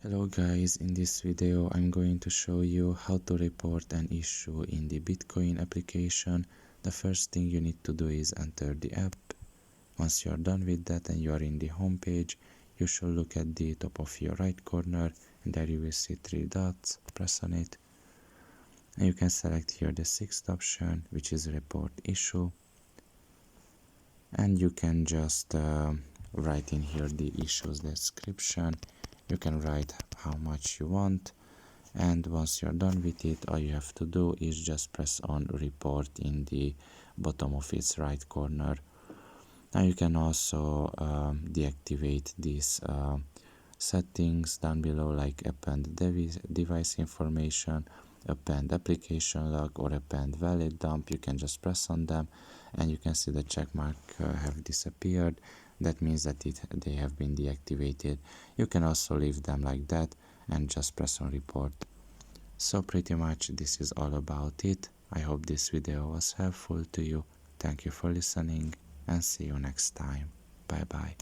Hello guys, in this video I'm going to show you how to report an issue in the Bitcoin application. The first thing you need to do is enter the app. Once you're done with that and you are in the home page, you should look at the top of your right corner and there you will see three dots. Press on it and you can select here the sixth option, which is report issue, and you can just write in here the issue's description. You can write how much you want, and once you're done with it, all you have to do is just press on report in the bottom of its right corner. Now you can also deactivate these settings down below, like append device information, append application log, or append valid dump. You can just press on them and you can see the check mark have disappeared. That means that they have been deactivated. You can also leave them like that and just press on report. So pretty much this is all about it. I hope this video was helpful to you. Thank you for listening and see you next time. Bye bye.